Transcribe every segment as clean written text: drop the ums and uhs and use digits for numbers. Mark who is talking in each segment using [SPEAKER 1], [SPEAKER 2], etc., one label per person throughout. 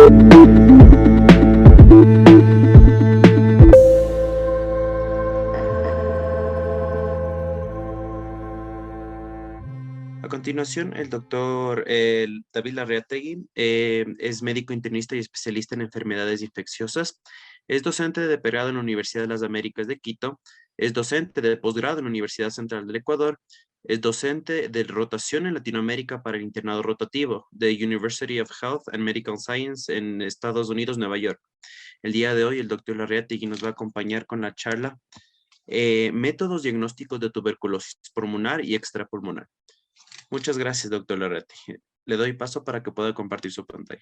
[SPEAKER 1] A continuación, el doctor David Larreategui es médico internista y especialista en enfermedades infecciosas. Es docente de pregrado en la Universidad de las Américas de Quito. Es docente de posgrado en la Universidad Central del Ecuador. Es docente de rotación en Latinoamérica para el internado rotativo de University of Health and Medical Science en Estados Unidos, Nueva York. El día de hoy, el doctor Larreategui nos va a acompañar con la charla Métodos diagnósticos de tuberculosis pulmonar y extrapulmonar. Muchas gracias, doctor Larreategui. Le doy paso para que pueda compartir su pantalla.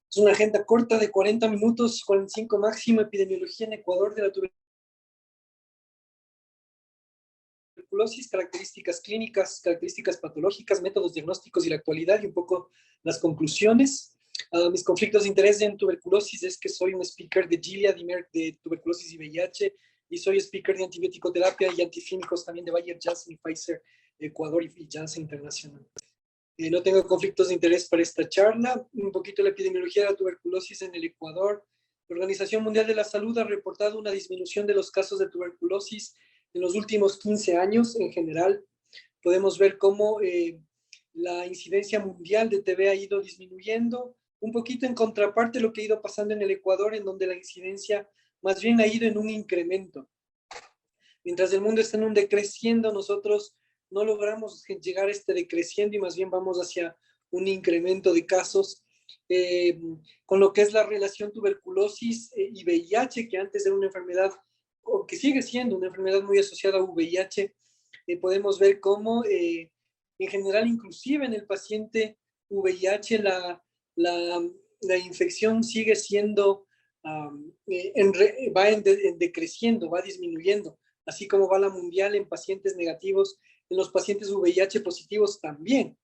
[SPEAKER 2] Es una agenda corta de 40 minutos, 45 máximo, epidemiología en Ecuador de la tuberculosis, características clínicas, características patológicas, métodos diagnósticos y la actualidad y un poco las conclusiones. Mis conflictos de interés en tuberculosis es que soy un speaker de Gilead y Merck de tuberculosis y VIH, y soy speaker de antibiótico terapia y antifímicos también de Bayer, Janssen y Pfizer, Ecuador y Janssen Internacional. No tengo conflictos de interés para esta charla. Un poquito la epidemiología de la tuberculosis en el Ecuador. La Organización Mundial de la Salud ha reportado una disminución de los casos de tuberculosis en los últimos 15 años en general. Podemos ver cómo la incidencia mundial de TB ha ido disminuyendo, un poquito en contraparte lo que ha ido pasando en el Ecuador, en donde la incidencia más bien ha ido en un incremento. Mientras el mundo está en un decreciendo, nosotros no logramos llegar a este decreciendo y más bien vamos hacia un incremento de casos, con lo que es la relación tuberculosis y VIH, que antes era una enfermedad, o que sigue siendo una enfermedad muy asociada a VIH. Podemos ver cómo en general, inclusive en el paciente VIH, la infección sigue siendo, va decreciendo, va disminuyendo, así como va la mundial en pacientes negativos, en los pacientes VIH positivos también.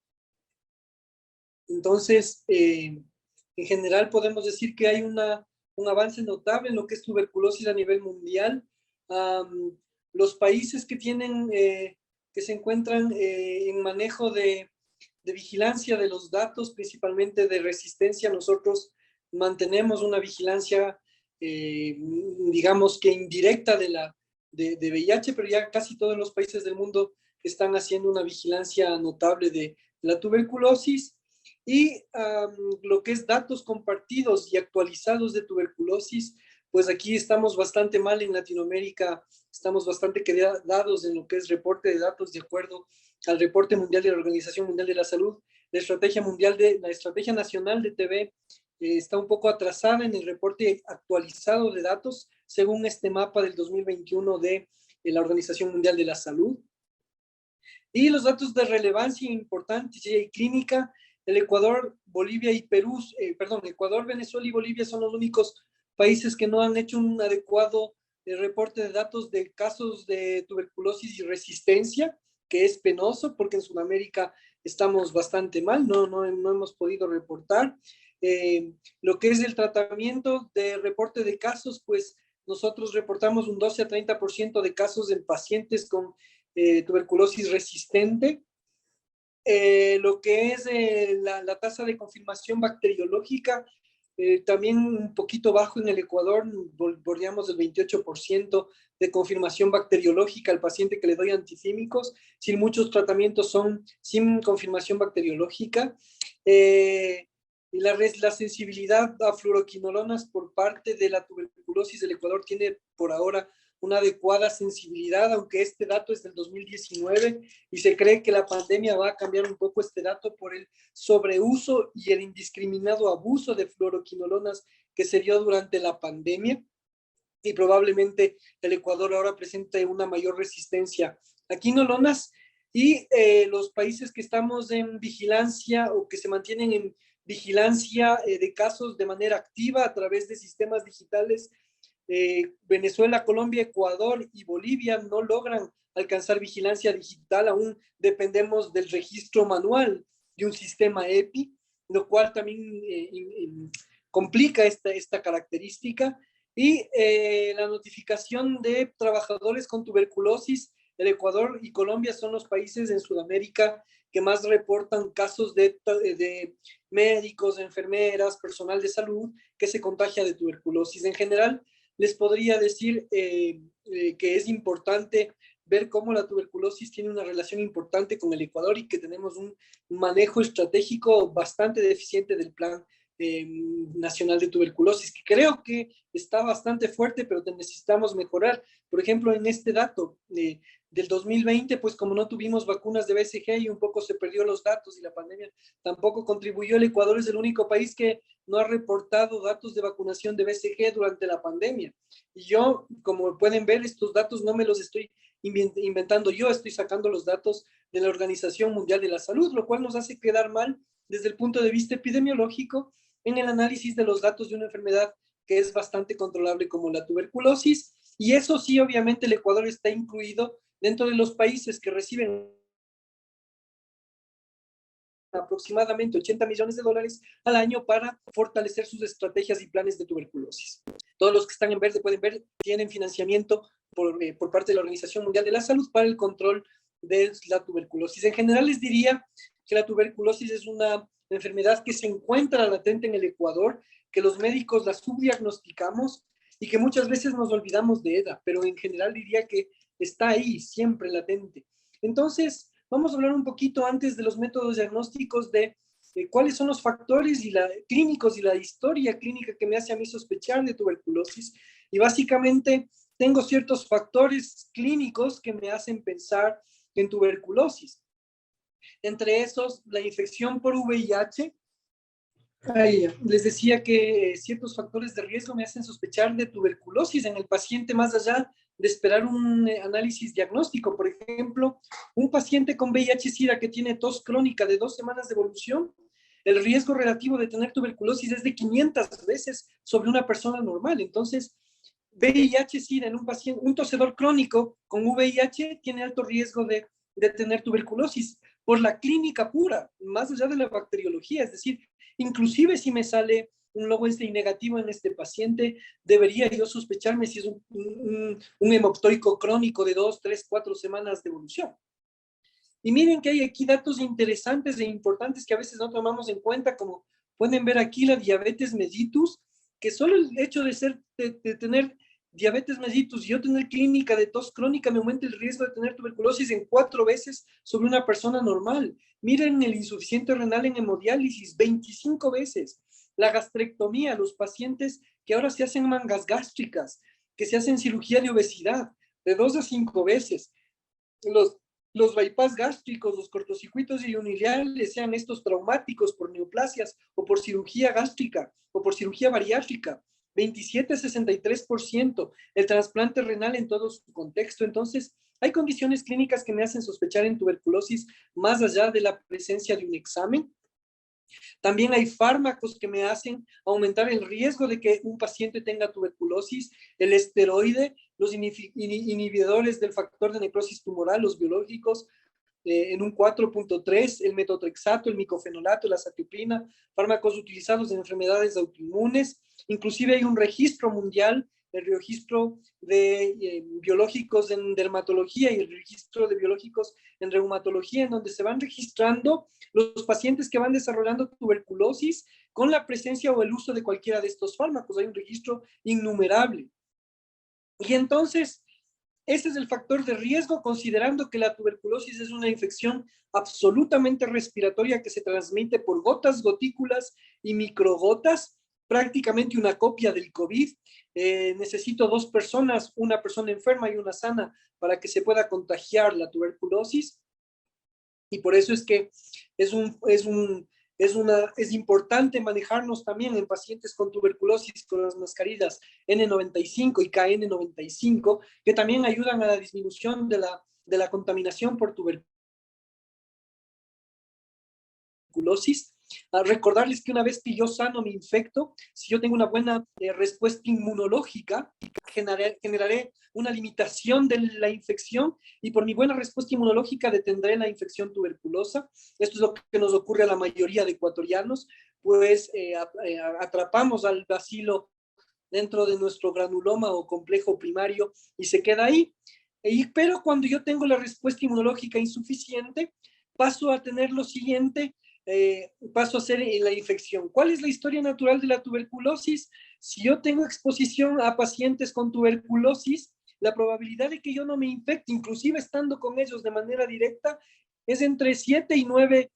[SPEAKER 2] Entonces, en general podemos decir que hay un avance notable en lo que es tuberculosis a nivel mundial. Los países que tienen, que se encuentran en manejo de vigilancia de los datos, principalmente de resistencia, nosotros mantenemos una vigilancia, digamos que indirecta de VIH, pero ya casi todos los países del mundo están haciendo una vigilancia notable de la tuberculosis. Y lo que es datos compartidos y actualizados de tuberculosis, pues aquí estamos bastante mal en Latinoamérica, estamos bastante quedados en lo que es reporte de datos de acuerdo al reporte mundial de la Organización Mundial de la Salud. La estrategia nacional de TB está un poco atrasada en el reporte actualizado de datos según este mapa del 2021 de la Organización Mundial de la Salud. Y los datos de relevancia importante y clínica, el Ecuador, Bolivia y Perú, Ecuador, Venezuela y Bolivia son los únicos países que no han hecho un adecuado reporte de datos de casos de tuberculosis y resistencia, que es penoso porque en Sudamérica estamos bastante mal, no hemos podido reportar. Lo que es el tratamiento de reporte de casos, pues nosotros reportamos un 12 a 30% de casos en pacientes con tuberculosis resistente. Lo que es la tasa de confirmación bacteriológica, también un poquito bajo en el Ecuador, bordeamos el 28% de confirmación bacteriológica al paciente que le doy antifímicos, sin muchos tratamientos son sin confirmación bacteriológica. La sensibilidad a fluoroquinolonas por parte de la tuberculosis del Ecuador tiene por ahora una adecuada sensibilidad, aunque este dato es del 2019 y se cree que la pandemia va a cambiar un poco este dato por el sobreuso y el indiscriminado abuso de fluoroquinolonas que se dio durante la pandemia, y probablemente el Ecuador ahora presente una mayor resistencia a quinolonas. Y los países que estamos en vigilancia o que se mantienen en vigilancia de casos de manera activa a través de sistemas digitales, Venezuela, Colombia, Ecuador y Bolivia no logran alcanzar vigilancia digital, aún dependemos del registro manual de un sistema EPI, lo cual también complica esta característica. Y la notificación de trabajadores con tuberculosis, el Ecuador y Colombia son los países en Sudamérica que más reportan casos de médicos, enfermeras, personal de salud que se contagia de tuberculosis. En general, les podría decir que es importante ver cómo la tuberculosis tiene una relación importante con el Ecuador y que tenemos un manejo estratégico bastante deficiente del Plan Nacional de Tuberculosis, que creo que está bastante fuerte, pero necesitamos mejorar. Por ejemplo, en este dato del 2020, pues como no tuvimos vacunas de BCG y un poco se perdió los datos y la pandemia tampoco contribuyó, el Ecuador es el único país que no ha reportado datos de vacunación de BCG durante la pandemia. Y yo, como pueden ver, estos datos no me los estoy inventando yo, estoy sacando los datos de la Organización Mundial de la Salud, lo cual nos hace quedar mal desde el punto de vista epidemiológico en el análisis de los datos de una enfermedad que es bastante controlable como la tuberculosis. Y eso sí, obviamente el Ecuador está incluido dentro de los países que reciben aproximadamente 80 millones de dólares al año para fortalecer sus estrategias y planes de tuberculosis. Todos los que están en verde pueden ver, tienen financiamiento por parte de la Organización Mundial de la Salud para el control de la tuberculosis. En general les diría que la tuberculosis es una enfermedad que se encuentra latente en el Ecuador, que los médicos la subdiagnosticamos y que muchas veces nos olvidamos de ella, pero en general diría que está ahí, siempre latente. Entonces, vamos a hablar un poquito antes de los métodos diagnósticos de cuáles son los factores clínicos y la historia clínica que me hace a mí sospechar de tuberculosis. Y básicamente tengo ciertos factores clínicos que me hacen pensar en tuberculosis. Entre esos, la infección por VIH. Les decía que ciertos factores de riesgo me hacen sospechar de tuberculosis en el paciente más allá de esperar un análisis diagnóstico. Por ejemplo, un paciente con VIH-Sida que tiene tos crónica de 2 semanas de evolución, el riesgo relativo de tener tuberculosis es de 500 veces sobre una persona normal. Entonces, VIH-Sida en un paciente, un tosedor crónico con VIH tiene alto riesgo de tener tuberculosis por la clínica pura, más allá de la bacteriología. Es decir, inclusive si me sale un Lowenstein negativo en este paciente, debería yo sospecharme si es un hemoptoico crónico de 2, 3, 4 semanas de evolución. Y miren que hay aquí datos interesantes e importantes que a veces no tomamos en cuenta, como pueden ver aquí la diabetes mellitus, que solo el hecho de tener diabetes mellitus y yo tener clínica de tos crónica me aumenta el riesgo de tener tuberculosis en 4 veces sobre una persona normal. Miren el insuficiente renal en hemodiálisis, 25 veces. La gastrectomía, los pacientes que ahora se hacen mangas gástricas, que se hacen cirugía de obesidad, de 2 a 5 veces. Los bypass gástricos, los cortocircuitos iliares, sean estos traumáticos por neoplasias o por cirugía gástrica o por cirugía bariátrica, 27 a 63%, el trasplante renal en todo su contexto. Entonces, hay condiciones clínicas que me hacen sospechar en tuberculosis más allá de la presencia de un examen. También hay fármacos que me hacen aumentar el riesgo de que un paciente tenga tuberculosis, el esteroide, los inhibidores del factor de necrosis tumoral, los biológicos, en un 4.3, el metotrexato, el micofenolato, la azathioprina, fármacos utilizados en enfermedades autoinmunes. Inclusive hay un registro mundial, el registro de biológicos en dermatología y el registro de biológicos en reumatología, en donde se van registrando los pacientes que van desarrollando tuberculosis con la presencia o el uso de cualquiera de estos fármacos. Hay un registro innumerable. Y entonces, ese es el factor de riesgo, considerando que la tuberculosis es una infección absolutamente respiratoria que se transmite por gotas, gotículas y microgotas, prácticamente una copia del COVID. Necesito 2 personas, una persona enferma y una sana, para que se pueda contagiar la tuberculosis. Y por eso es que es importante manejarnos también en pacientes con tuberculosis con las mascarillas N95 y KN95, que también ayudan a la disminución de la contaminación por tuberculosis. Recordarles que una vez que yo sano me infecto, si yo tengo una buena respuesta inmunológica, generaré una limitación de la infección y por mi buena respuesta inmunológica detendré la infección tuberculosa. Esto es lo que nos ocurre a la mayoría de ecuatorianos, pues atrapamos al bacilo dentro de nuestro granuloma o complejo primario y se queda ahí. Pero cuando yo tengo la respuesta inmunológica insuficiente, paso a tener lo siguiente, paso a hacer la infección. ¿Cuál es la historia natural de la tuberculosis? Si yo tengo exposición a pacientes con tuberculosis, la probabilidad de que yo no me infecte, inclusive estando con ellos de manera directa, es entre 7 y 9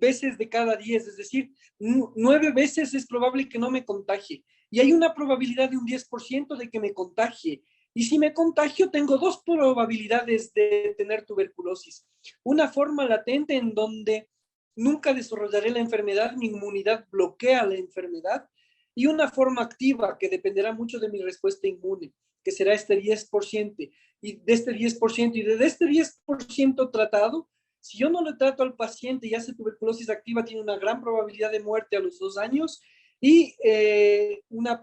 [SPEAKER 2] veces de cada 10, es decir, 9 veces es probable que no me contagie. Y hay una probabilidad de un 10% de que me contagie. Y si me contagio, tengo dos probabilidades de tener tuberculosis. Una forma latente en donde nunca desarrollaré la enfermedad, mi inmunidad bloquea la enfermedad, y una forma activa que dependerá mucho de mi respuesta inmune, que será este 10%, y de este 10%, y de este 10% tratado, si yo no le trato al paciente y hace tuberculosis activa, tiene una gran probabilidad de muerte a los 2 años y una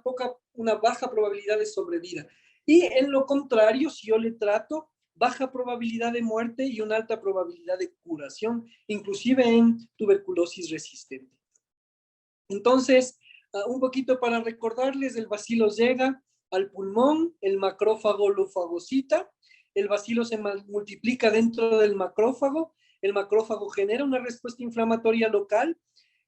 [SPEAKER 2] baja probabilidad de sobrevida. Y en lo contrario, si yo le trato, baja probabilidad de muerte y una alta probabilidad de curación, inclusive en tuberculosis resistente. Entonces, un poquito para recordarles, el bacilo llega al pulmón, el macrófago lo fagocita, el bacilo se multiplica dentro del macrófago, el macrófago genera una respuesta inflamatoria local,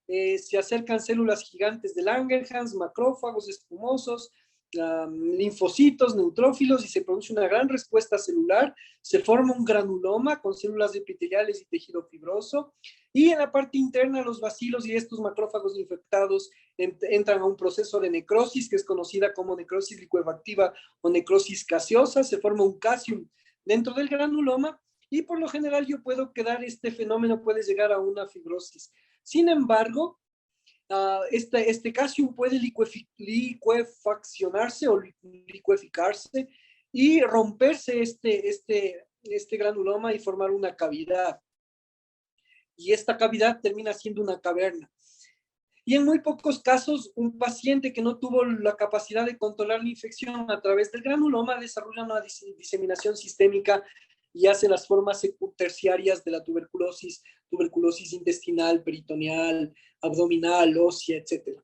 [SPEAKER 2] se acercan células gigantes de Langerhans, macrófagos espumosos, linfocitos, neutrófilos, y se produce una gran respuesta celular, se forma un granuloma con células epiteliales y tejido fibroso, y en la parte interna los bacilos y estos macrófagos infectados entran a un proceso de necrosis que es conocida como necrosis licuefactiva o necrosis gaseosa, se forma un casium dentro del granuloma, y por lo general yo puedo quedar, este fenómeno puede llegar a una fibrosis. Sin embargo, este casium puede licuefaccionarse o licueficarse y romperse este granuloma y formar una cavidad. Y esta cavidad termina siendo una caverna. Y en muy pocos casos, un paciente que no tuvo la capacidad de controlar la infección a través del granuloma desarrolla una diseminación sistémica y hace las formas terciarias de la tuberculosis, tuberculosis intestinal, peritoneal, abdominal, ósea, etc.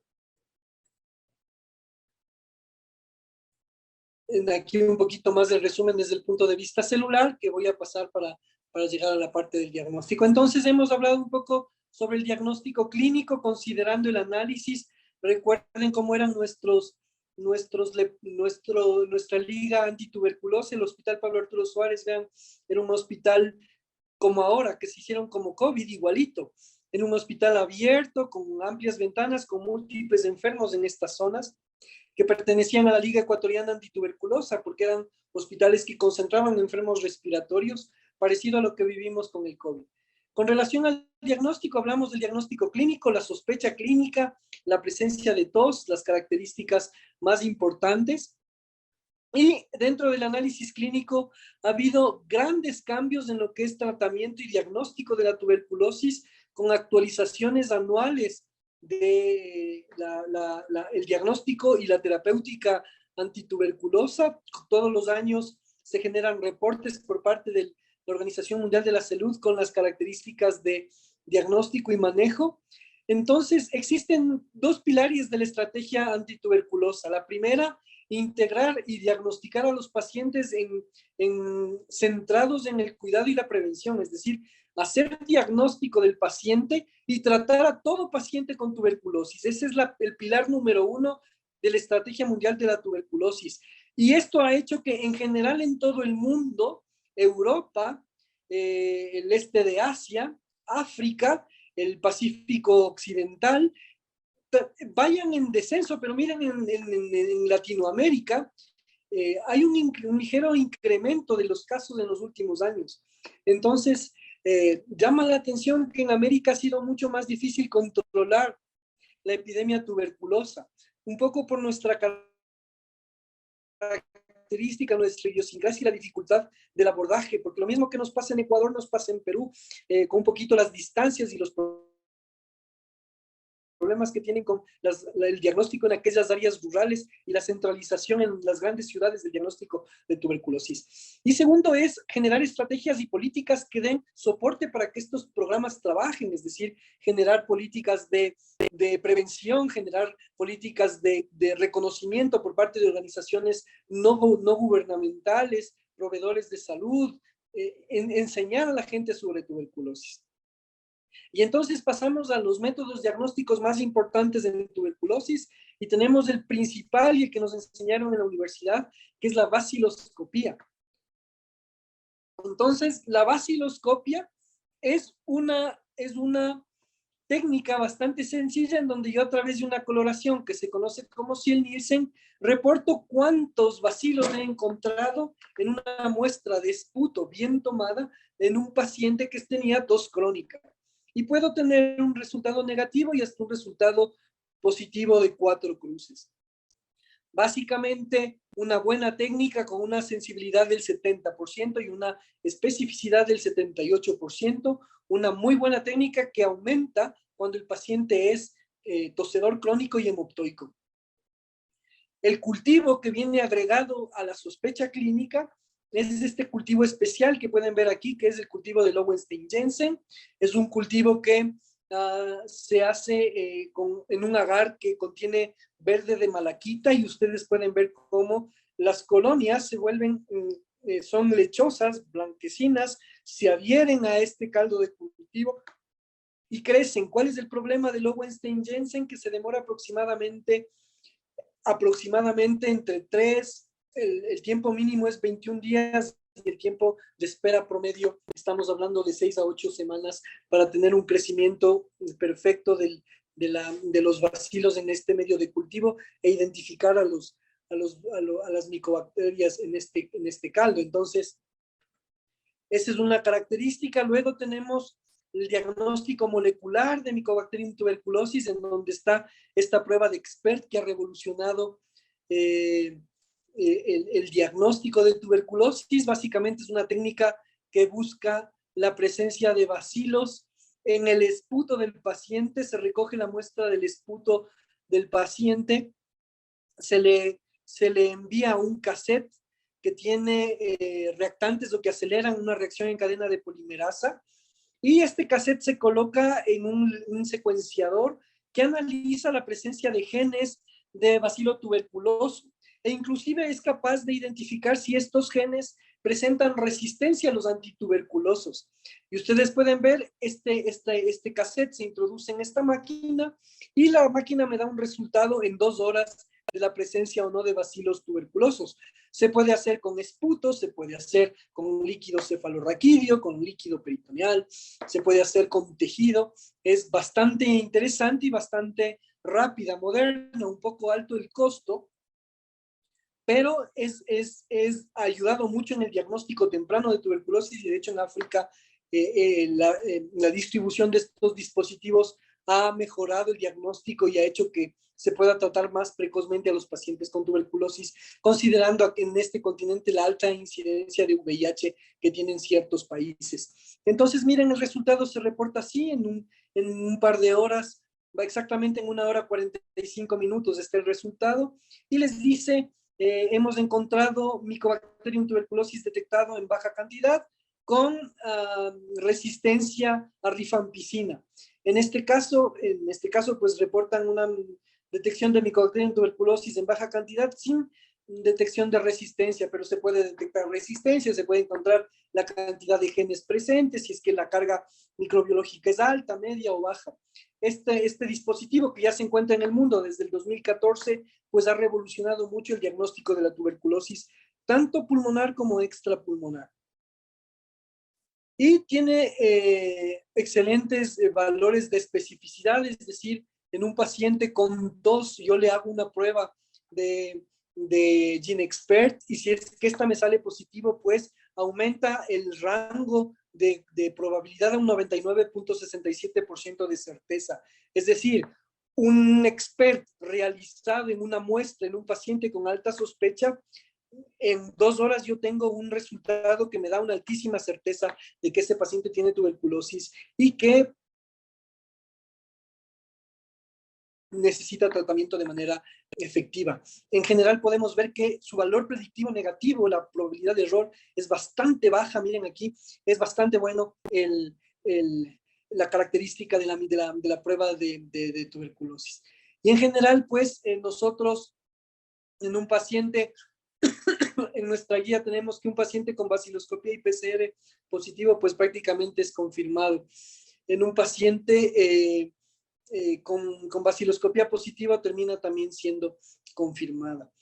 [SPEAKER 2] Aquí un poquito más del resumen desde el punto de vista celular, que voy a pasar para llegar a la parte del diagnóstico. Entonces, hemos hablado un poco sobre el diagnóstico clínico, considerando el análisis. Recuerden cómo eran nuestra liga antituberculosa. El Hospital Pablo Arturo Suárez, vean, era un hospital como ahora, que se hicieron como COVID, igualito. En un hospital abierto, con amplias ventanas, con múltiples enfermos en estas zonas, que pertenecían a la Liga Ecuatoriana Antituberculosa, porque eran hospitales que concentraban enfermos respiratorios, parecido a lo que vivimos con el COVID. Con relación al diagnóstico, hablamos del diagnóstico clínico, la sospecha clínica, la presencia de tos, las características más importantes. Y dentro del análisis clínico ha habido grandes cambios en lo que es tratamiento y diagnóstico de la tuberculosis, con actualizaciones anuales de el diagnóstico y la terapéutica antituberculosa. Todos los años se generan reportes por parte de la Organización Mundial de la Salud con las características de diagnóstico y manejo. Entonces, existen dos pilares de la estrategia antituberculosa. La primera, integrar y diagnosticar a los pacientes centrados en el cuidado y la prevención, es decir, hacer diagnóstico del paciente y tratar a todo paciente con tuberculosis. Ese es el pilar número 1 de la Estrategia Mundial de la Tuberculosis. Y esto ha hecho que en general en todo el mundo, Europa, el este de Asia, África, el Pacífico Occidental, vayan en descenso, pero miren en Latinoamérica hay un ligero incremento de los casos en los últimos años. Entonces, llama la atención que en América ha sido mucho más difícil controlar la epidemia tuberculosa, un poco por nuestra característica, nuestra idiosincrasia y la dificultad del abordaje, porque lo mismo que nos pasa en Ecuador nos pasa en Perú, con un poquito las distancias y los problemas que tienen con el diagnóstico en aquellas áreas rurales y la centralización en las grandes ciudades del diagnóstico de tuberculosis. Y segundo es generar estrategias y políticas que den soporte para que estos programas trabajen, es decir, generar políticas de prevención, generar políticas de reconocimiento por parte de organizaciones no gubernamentales, proveedores de salud, enseñar a la gente sobre tuberculosis. Y entonces pasamos a los métodos diagnósticos más importantes de tuberculosis y tenemos el principal y el que nos enseñaron en la universidad, que es la baciloscopía. Entonces, la baciloscopia es una técnica bastante sencilla en donde yo a través de una coloración que se conoce como Nielsen reporto cuántos bacilos he encontrado en una muestra de esputo bien tomada en un paciente que tenía tos crónica. Y puedo tener un resultado negativo y hasta un resultado positivo de 4 cruces. Básicamente, una buena técnica con una sensibilidad del 70% y una especificidad del 78%, una muy buena técnica que aumenta cuando el paciente es tosedor crónico y hemoptoico. El cultivo que viene agregado a la sospecha clínica es este cultivo especial que pueden ver aquí, que es el cultivo de Lowenstein-Jensen. Es un cultivo que se hace en un agar que contiene verde de malaquita y ustedes pueden ver cómo las colonias se vuelven, son lechosas, blanquecinas, se adhieren a este caldo de cultivo y crecen. ¿Cuál es el problema de Lowenstein-Jensen? Que se demora aproximadamente entre 3, el tiempo mínimo es 21 días y el tiempo de espera promedio, estamos hablando de 6 a 8 semanas para tener un crecimiento perfecto de los bacilos en este medio de cultivo e identificar a las micobacterias en este caldo. Entonces, esa es una característica. Luego tenemos el diagnóstico molecular de Mycobacterium tuberculosis, en donde está esta prueba de Expert que ha revolucionado el diagnóstico de tuberculosis. Básicamente es una técnica que busca la presencia de bacilos en el esputo del paciente. Se recoge la muestra del esputo del paciente, se le envía un cassette que tiene reactantes o que aceleran una reacción en cadena de polimerasa, y este cassette se coloca en un secuenciador que analiza la presencia de genes de bacilo tuberculoso e inclusive es capaz de identificar si estos genes presentan resistencia a los antituberculosos. Y ustedes pueden ver, este cassette se introduce en esta máquina y la máquina me da un resultado en 2 horas de la presencia o no de bacilos tuberculosos. Se puede hacer con esputo, se puede hacer con un líquido cefalorraquídeo, con un líquido peritoneal, se puede hacer con tejido. Es bastante interesante y bastante rápida, moderna, un poco alto el costo, pero es ayudado mucho en el diagnóstico temprano de tuberculosis y de hecho en África la distribución de estos dispositivos ha mejorado el diagnóstico y ha hecho que se pueda tratar más precozmente a los pacientes con tuberculosis, considerando en este continente la alta incidencia de VIH que tienen ciertos países. Entonces, miren, el resultado se reporta así en un par de horas, va exactamente en 1 hora 45 minutos está el resultado, y les dice, hemos encontrado Mycobacterium tuberculosis detectado en baja cantidad con resistencia a rifampicina. En este caso, pues reportan una detección de Mycobacterium tuberculosis en baja cantidad sin detección de resistencia, pero se puede detectar resistencia, se puede encontrar la cantidad de genes presentes, si es que la carga microbiológica es alta, media o baja. Este dispositivo que ya se encuentra en el mundo desde el 2014, pues ha revolucionado mucho el diagnóstico de la tuberculosis, tanto pulmonar como extrapulmonar. Y tiene excelentes valores de especificidad, es decir, en un paciente con tos, yo le hago una prueba de GeneXpert y si es que esta me sale positivo, pues aumenta el rango de probabilidad a un 99.67% de certeza. Es decir, un expert realizado en una muestra en un paciente con alta sospecha, en 2 horas yo tengo un resultado que me da una altísima certeza de que ese paciente tiene tuberculosis y que necesita tratamiento de manera efectiva. En general podemos ver que su valor predictivo negativo, la probabilidad de error, es bastante baja. Miren aquí, es bastante bueno la característica de la prueba de tuberculosis. Y en general, pues nosotros en un paciente, en nuestra guía tenemos que un paciente con baciloscopía y PCR positivo, pues prácticamente es confirmado. en un paciente con baciloscopía positiva termina también siendo confirmada.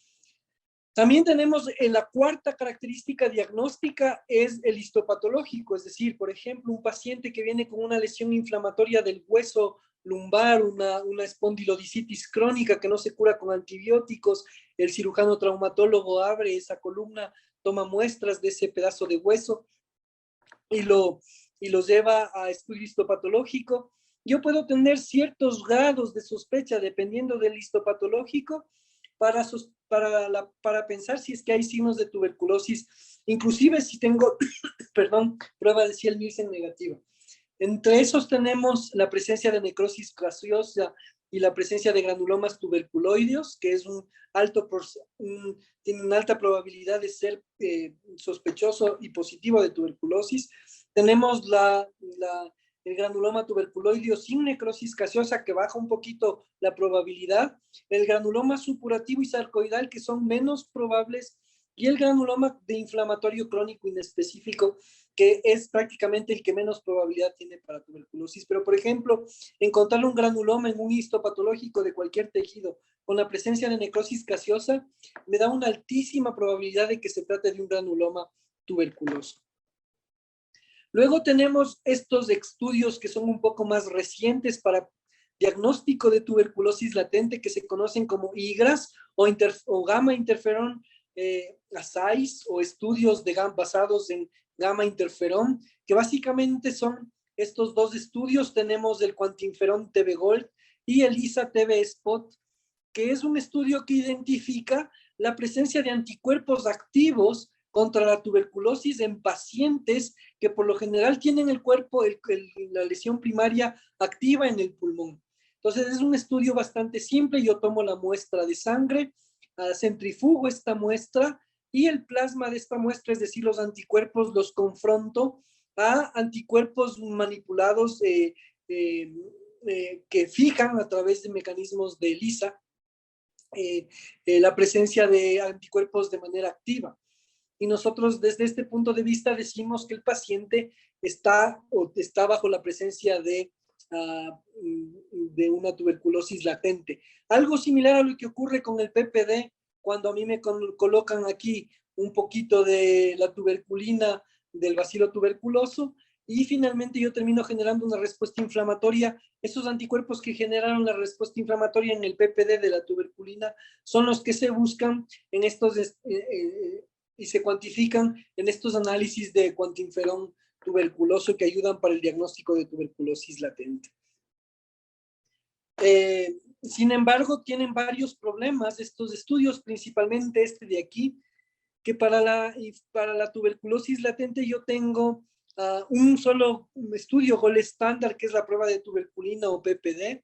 [SPEAKER 2] También tenemos la cuarta característica diagnóstica es el histopatológico, es decir, por ejemplo, un paciente que viene con una lesión inflamatoria del hueso lumbar, una espondilodicitis crónica que no se cura con antibióticos, el cirujano traumatólogo abre esa columna, toma muestras de ese pedazo de hueso y los lleva a estudio histopatológico. Yo puedo tener ciertos grados de sospecha dependiendo del histopatológico para pensar si es que hay signos de tuberculosis, inclusive si tengo, perdón, prueba de Ciel-Nielsen negativa. Entre esos tenemos la presencia de necrosis gaseosa y la presencia de granulomas tuberculoideos, que es tiene una alta probabilidad de ser sospechoso y positivo de tuberculosis. Tenemos el granuloma tuberculoideo sin necrosis gaseosa, que baja un poquito la probabilidad, el granuloma supurativo y sarcoidal, que son menos probables, y el granuloma de inflamatorio crónico inespecífico, que es prácticamente el que menos probabilidad tiene para tuberculosis. Pero, por ejemplo, encontrar un granuloma en un histopatológico de cualquier tejido con la presencia de necrosis gaseosa me da una altísima probabilidad de que se trate de un granuloma tuberculoso. Luego tenemos estos estudios que son un poco más recientes para diagnóstico de tuberculosis latente, que se conocen como IGRAS o gamma interferón assays, o estudios basados en gamma interferón, que básicamente son estos dos estudios. Tenemos el cuantinferón TB Gold y el ISA TB Spot, que es un estudio que identifica la presencia de anticuerpos activos contra la tuberculosis en pacientes que por lo general tienen el cuerpo, la lesión primaria activa en el pulmón. Entonces es un estudio bastante simple. Yo tomo la muestra de sangre, centrifugo esta muestra y el plasma de esta muestra, es decir, los anticuerpos, los confronto a anticuerpos manipulados que fijan a través de mecanismos de ELISA la presencia de anticuerpos de manera activa. Y nosotros desde este punto de vista decimos que el paciente está bajo la presencia de una tuberculosis latente. Algo similar a lo que ocurre con el PPD, cuando a mí me colocan aquí un poquito de la tuberculina del bacilo tuberculoso, y finalmente yo termino generando una respuesta inflamatoria. Esos anticuerpos que generaron la respuesta inflamatoria en el PPD de la tuberculina son los que se buscan en estos y se cuantifican en estos análisis de cuantinferón tuberculoso que ayudan para el diagnóstico de tuberculosis latente. Sin embargo, tienen varios problemas estos estudios, principalmente este de aquí, que para la tuberculosis latente yo tengo un solo estudio gold estándar, que es la prueba de tuberculina o PPD,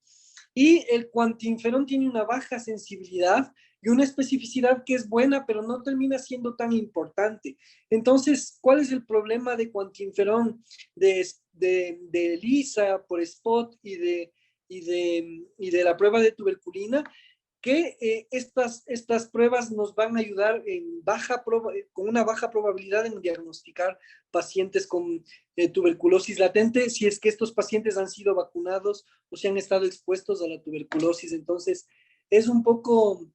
[SPEAKER 2] y el cuantinferón tiene una baja sensibilidad y una especificidad que es buena, pero no termina siendo tan importante. Entonces, ¿cuál es el problema de cuantinferón, de ELISA por spot y de la prueba de tuberculina? Que estas pruebas nos van a ayudar con una baja probabilidad en diagnosticar pacientes con tuberculosis latente, si es que estos pacientes han sido vacunados o se han estado expuestos a la tuberculosis. Entonces, es un poco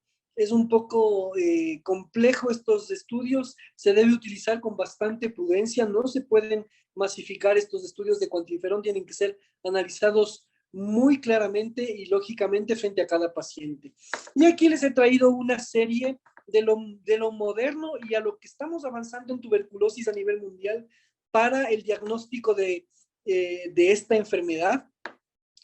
[SPEAKER 2] complejo estos estudios. Se debe utilizar con bastante prudencia. No se pueden masificar estos estudios de cuantinferón, tienen que ser analizados muy claramente y lógicamente frente a cada paciente. Y aquí les he traído una serie de lo moderno y a lo que estamos avanzando en tuberculosis a nivel mundial para el diagnóstico de esta enfermedad.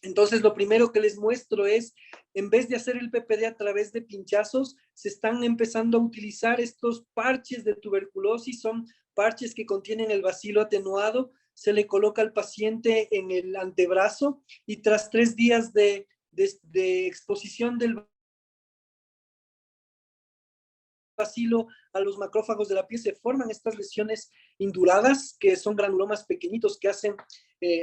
[SPEAKER 2] Entonces, lo primero que les muestro es, en vez de hacer el PPD a través de pinchazos, se están empezando a utilizar estos parches de tuberculosis. Son parches que contienen el bacilo atenuado. Se le coloca al paciente en el antebrazo y tras 3 días de exposición del bacilo a los macrófagos de la piel, se forman estas lesiones induradas, que son granulomas pequeñitos que hacen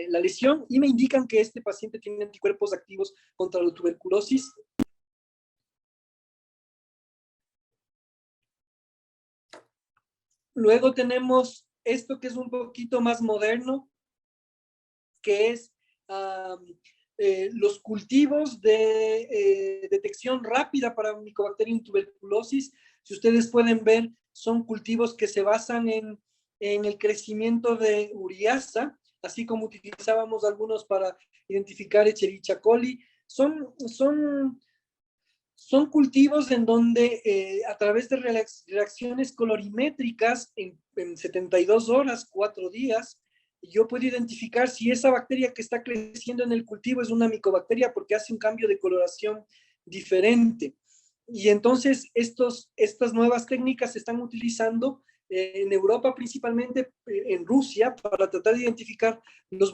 [SPEAKER 2] la lesión y me indican que este paciente tiene anticuerpos activos contra la tuberculosis. Luego tenemos esto que es un poquito más moderno, que es los cultivos de detección rápida para Mycobacterium tuberculosis. Si ustedes pueden ver, son cultivos que se basan en el crecimiento de Uriasa, así como utilizábamos algunos para identificar Escherichia coli. Son cultivos en donde a través de reacciones colorimétricas en 72 horas, 4 días, yo puedo identificar si esa bacteria que está creciendo en el cultivo es una micobacteria porque hace un cambio de coloración diferente. Y entonces estas nuevas técnicas se están utilizando en Europa, principalmente en Rusia, para tratar de identificar los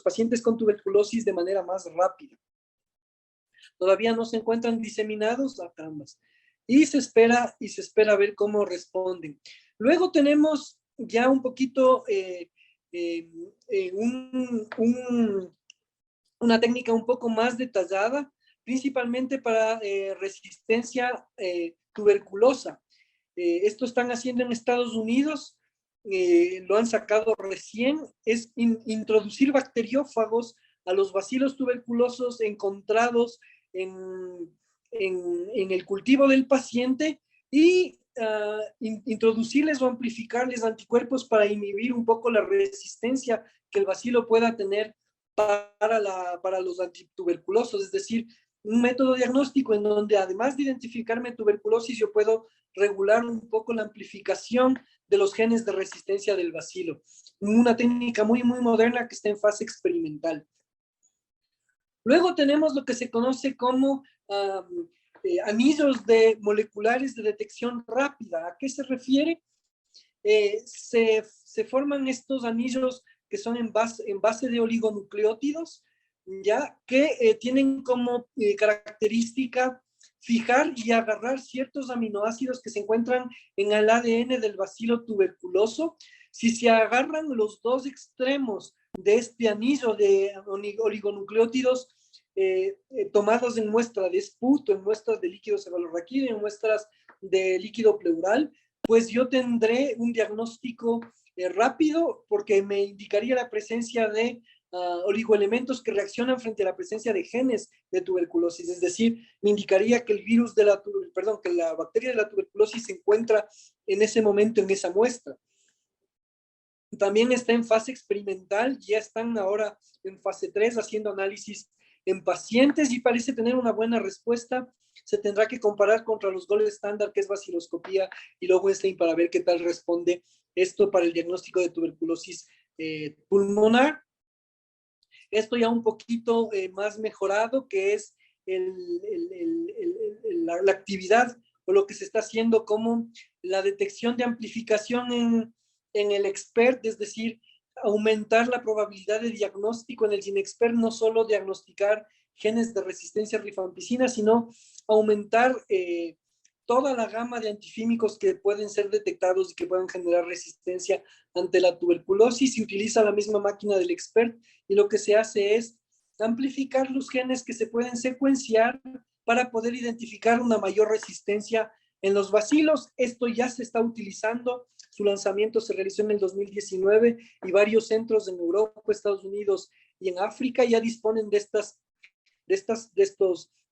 [SPEAKER 2] pacientes con tuberculosis de manera más rápida. Todavía no se encuentran diseminados a ambas. Y se espera ver cómo responden. Luego tenemos ya un poquito una técnica un poco más detallada, principalmente para resistencia tuberculosa. Esto están haciendo en Estados Unidos, lo han sacado recién, es introducir bacteriófagos a los bacilos tuberculosos encontrados en el cultivo del paciente y introducirles o amplificarles anticuerpos para inhibir un poco la resistencia que el bacilo pueda tener para los antituberculosos, es decir, un método diagnóstico en donde además de identificarme tuberculosis, yo puedo regular un poco la amplificación de los genes de resistencia del bacilo. Una técnica muy, muy moderna que está en fase experimental. Luego tenemos lo que se conoce como anillos moleculares de detección rápida. ¿A qué se refiere? Se forman estos anillos que son en base de oligonucleótidos, ya que tienen como característica fijar y agarrar ciertos aminoácidos que se encuentran en el ADN del bacilo tuberculoso. Si se agarran los dos extremos de este anillo de oligonucleótidos tomados en muestra de esputo, en muestras de líquido cefalorraquídeo, en muestras de líquido pleural, pues yo tendré un diagnóstico rápido porque me indicaría la presencia de oligoelementos que reaccionan frente a la presencia de genes de tuberculosis, es decir, me indicaría que el virus que la bacteria de la tuberculosis se encuentra en ese momento en esa muestra. También está en fase experimental, ya están ahora en fase 3 haciendo análisis en pacientes y parece tener una buena respuesta. Se tendrá que comparar contra los gold estándar, que es vaciloscopía y luego Weinstein, para ver qué tal responde esto para el diagnóstico de tuberculosis pulmonar. Esto ya un poquito más mejorado, que es la actividad o lo que se está haciendo como la detección de amplificación en el ExPERT, es decir, aumentar la probabilidad de diagnóstico en el GeneXpert, no solo diagnosticar genes de resistencia a rifampicina, sino aumentar toda la gama de antifímicos que pueden ser detectados y que pueden generar resistencia ante la tuberculosis. Se utiliza la misma máquina del ExPERT y lo que se hace es amplificar los genes que se pueden secuenciar para poder identificar una mayor resistencia en los bacilos. Esto ya se está utilizando. Su lanzamiento se realizó en el 2019 y varios centros en Europa, Estados Unidos y en África ya disponen de estos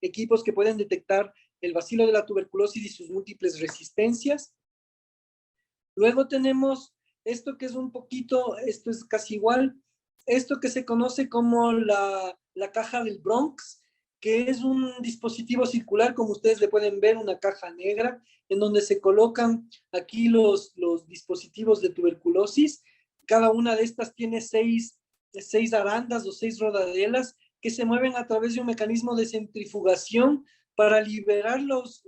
[SPEAKER 2] equipos que pueden detectar el bacilo de la tuberculosis y sus múltiples resistencias. Luego tenemos esto que es un poquito, esto es casi igual, esto que se conoce como la caja del Bronx, que es un dispositivo circular, como ustedes le pueden ver, una caja negra, en donde se colocan aquí los dispositivos de tuberculosis. Cada una de estas tiene seis arandas o 6 rodadelas que se mueven a través de un mecanismo de centrifugación para liberar los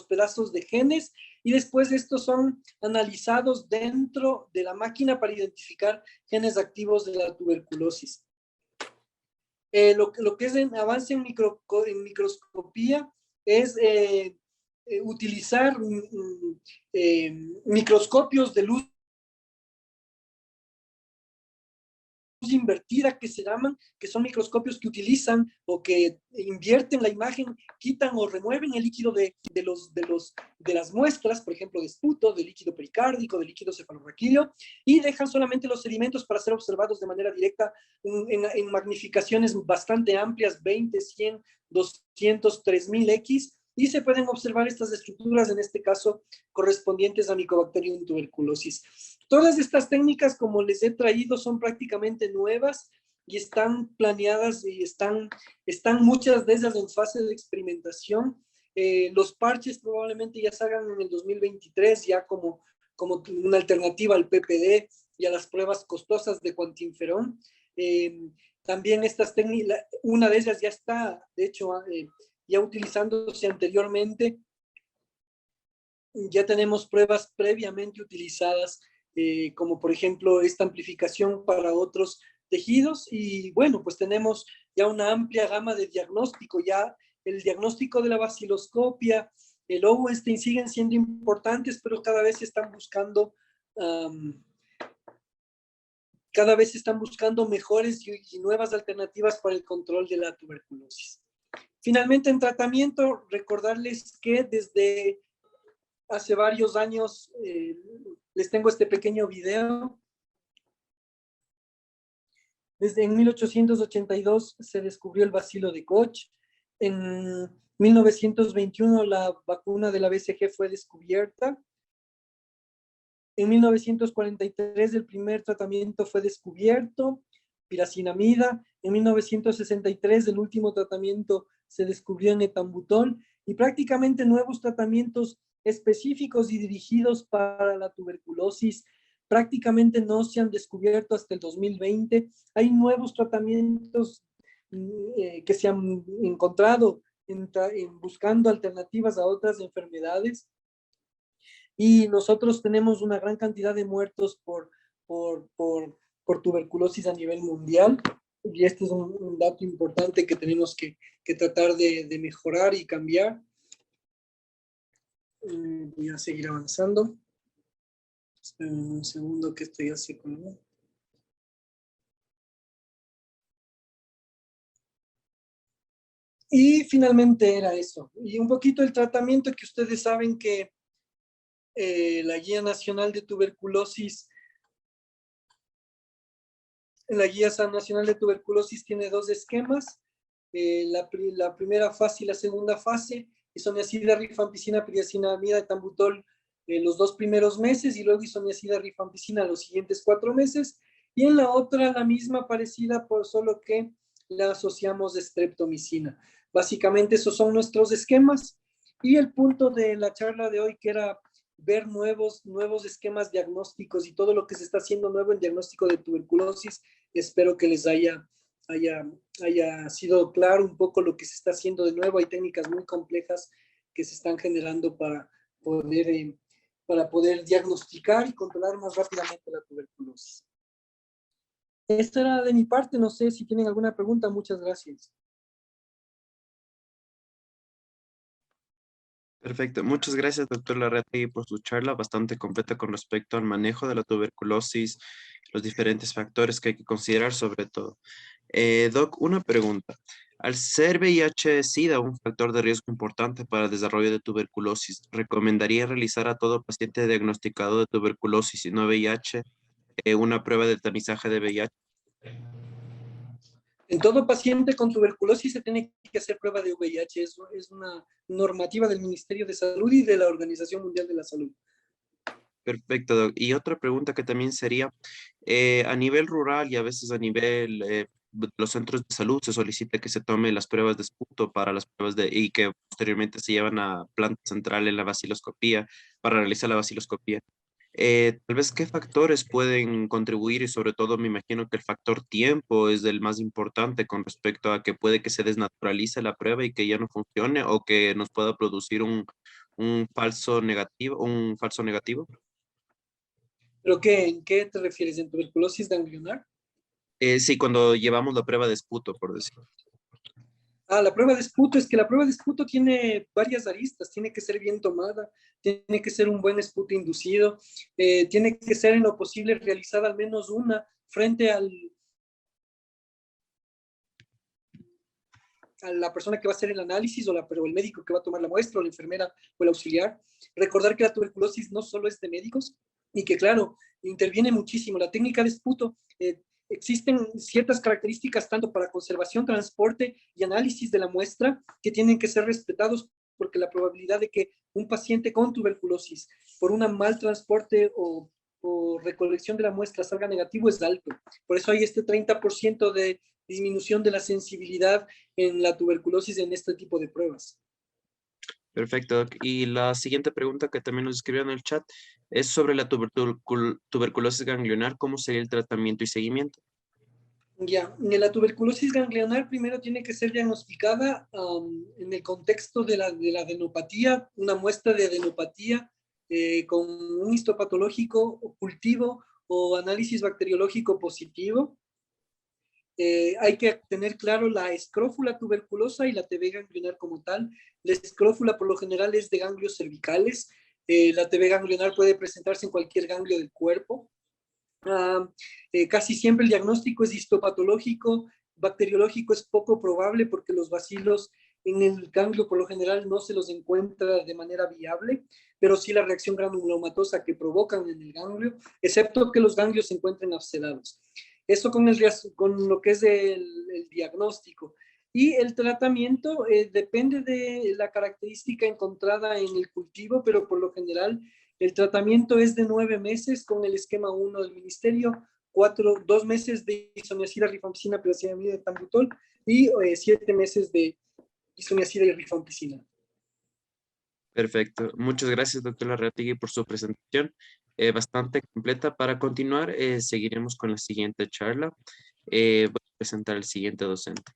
[SPEAKER 2] pedazos de genes, y después estos son analizados dentro de la máquina para identificar genes activos de la tuberculosis. Lo que es en avance en microscopía es utilizar microscopios de luz invertida que se llaman, que son microscopios que utilizan o que invierten la imagen, quitan o remueven el líquido de las muestras, por ejemplo, de esputo, de líquido pericárdico, de líquido cefalorraquídeo, y dejan solamente los sedimentos para ser observados de manera directa en magnificaciones bastante amplias, 20, 100, 200, 3000X, y se pueden observar estas estructuras, en este caso, correspondientes a Mycobacterium tuberculosis. Todas estas técnicas, como les he traído, son prácticamente nuevas y están planeadas y están muchas de ellas en fase de experimentación. Los parches probablemente ya salgan en el 2023, ya como una alternativa al PPD y a las pruebas costosas de cuantinferón. También estas técnicas, una de ellas ya está, de hecho, ya utilizándose anteriormente. Ya tenemos pruebas previamente utilizadas, como por ejemplo esta amplificación para otros tejidos, y bueno, pues tenemos ya una amplia gama de diagnóstico, ya el diagnóstico de la baciloscopia, el Owenstein siguen siendo importantes, pero cada vez se están buscando mejores y nuevas alternativas para el control de la tuberculosis. Finalmente, en tratamiento, recordarles que desde hace varios años les tengo este pequeño video. Desde en 1882 se descubrió el bacilo de Koch. En 1921 la vacuna de la BCG fue descubierta. En 1943 el primer tratamiento fue descubierto, piracinamida. En 1963 el último tratamiento se descubrió en etambutol, y prácticamente nuevos tratamientos específicos y dirigidos para la tuberculosis prácticamente no se han descubierto hasta el 2020. Hay nuevos tratamientos que se han encontrado buscando alternativas a otras enfermedades, y nosotros tenemos una gran cantidad de muertos por tuberculosis a nivel mundial, y este es un dato importante que tenemos que tratar de mejorar y cambiar. Voy a seguir avanzando. Esperen un segundo que esto ya se colgó. Y finalmente era eso. Y un poquito el tratamiento, que ustedes saben que la Guía Nacional de Tuberculosis, tiene dos esquemas. La primera fase y la segunda fase, isoniazida, rifampicina, piracinamida, etambutol los 2 primeros meses, y luego isoniazida, rifampicina los siguientes 4 meses. Y en la otra, la misma, parecida, por solo que la asociamos de streptomicina. Básicamente esos son nuestros esquemas, y el punto de la charla de hoy, que era ver nuevos esquemas diagnósticos y todo lo que se está haciendo nuevo en diagnóstico de tuberculosis. Espero que les haya sido claro un poco lo que se está haciendo de nuevo. Hay técnicas muy complejas que se están generando para poder diagnosticar y controlar más rápidamente la tuberculosis. Esto era de mi parte. No sé si tienen alguna pregunta. Muchas gracias.
[SPEAKER 1] Perfecto. Muchas gracias, doctor Larrategui, por su charla bastante completa con respecto al manejo de la tuberculosis, los diferentes factores que hay que considerar sobre todo. Doc, una pregunta. Al ser VIH-Sida un factor de riesgo importante para el desarrollo de tuberculosis, ¿recomendaría realizar a todo paciente diagnosticado de tuberculosis y no VIH una prueba de tamizaje de VIH?
[SPEAKER 2] En todo paciente con tuberculosis se tiene que hacer prueba de VIH. Eso es una normativa del Ministerio de Salud y de la Organización Mundial de la Salud.
[SPEAKER 1] Perfecto, Doc. Y otra pregunta que también sería, a nivel rural y a veces a nivel los centros de salud se solicita que se tomen las pruebas de esputo para las pruebas y que posteriormente se llevan a planta central en la vaciloscopía para realizar la vaciloscopía. Tal vez qué factores pueden contribuir, y sobre todo me imagino que el factor tiempo es el más importante con respecto a que puede que se desnaturalice la prueba y que ya no funcione o que nos pueda producir un falso negativo.
[SPEAKER 2] ¿Pero en qué te refieres? ¿En tuberculosis ganglionar?
[SPEAKER 1] Sí, cuando llevamos la prueba de esputo, por decir.
[SPEAKER 2] La prueba de esputo, es que la prueba de esputo tiene varias aristas. Tiene que ser bien tomada, tiene que ser un buen esputo inducido, tiene que ser en lo posible realizada al menos una frente a la persona que va a hacer el análisis o el médico que va a tomar la muestra o la enfermera o el auxiliar. Recordar que la tuberculosis no solo es de médicos y que, claro, interviene muchísimo. La técnica de esputo, existen ciertas características tanto para conservación, transporte y análisis de la muestra que tienen que ser respetados porque la probabilidad de que un paciente con tuberculosis por un mal transporte o recolección de la muestra salga negativo es alto. Por eso hay este 30% de disminución de la sensibilidad en la tuberculosis en este tipo de pruebas.
[SPEAKER 1] Perfecto, Doc. Y la siguiente pregunta que también nos escribió en el chat es sobre la tuberculosis ganglionar. ¿Cómo sería el tratamiento y seguimiento?
[SPEAKER 2] Ya, la tuberculosis ganglionar primero tiene que ser diagnosticada en el contexto de la adenopatía, una muestra de adenopatía con un histopatológico cultivo o análisis bacteriológico positivo. Hay que tener claro la escrófula tuberculosa y la TB ganglionar como tal. La escrófula por lo general es de ganglios cervicales. La TB ganglionar puede presentarse en cualquier ganglio del cuerpo. Casi siempre el diagnóstico es histopatológico, bacteriológico es poco probable porque los bacilos en el ganglio por lo general no se los encuentra de manera viable, pero sí la reacción granulomatosa que provocan en el ganglio, excepto que los ganglios se encuentren abscedados. Eso con lo que es el diagnóstico. Y el tratamiento depende de la característica encontrada en el cultivo, pero por lo general el tratamiento es de 9 meses con el esquema 1 del ministerio, 2 meses de isoniazida, rifampicina, piroxicamida, etambutol y 7 meses de isoniazida y rifampicina.
[SPEAKER 1] Perfecto. Muchas gracias, doctor Larrategui, por su presentación, bastante completa. Para continuar, seguiremos con la siguiente charla. Voy a presentar al siguiente docente.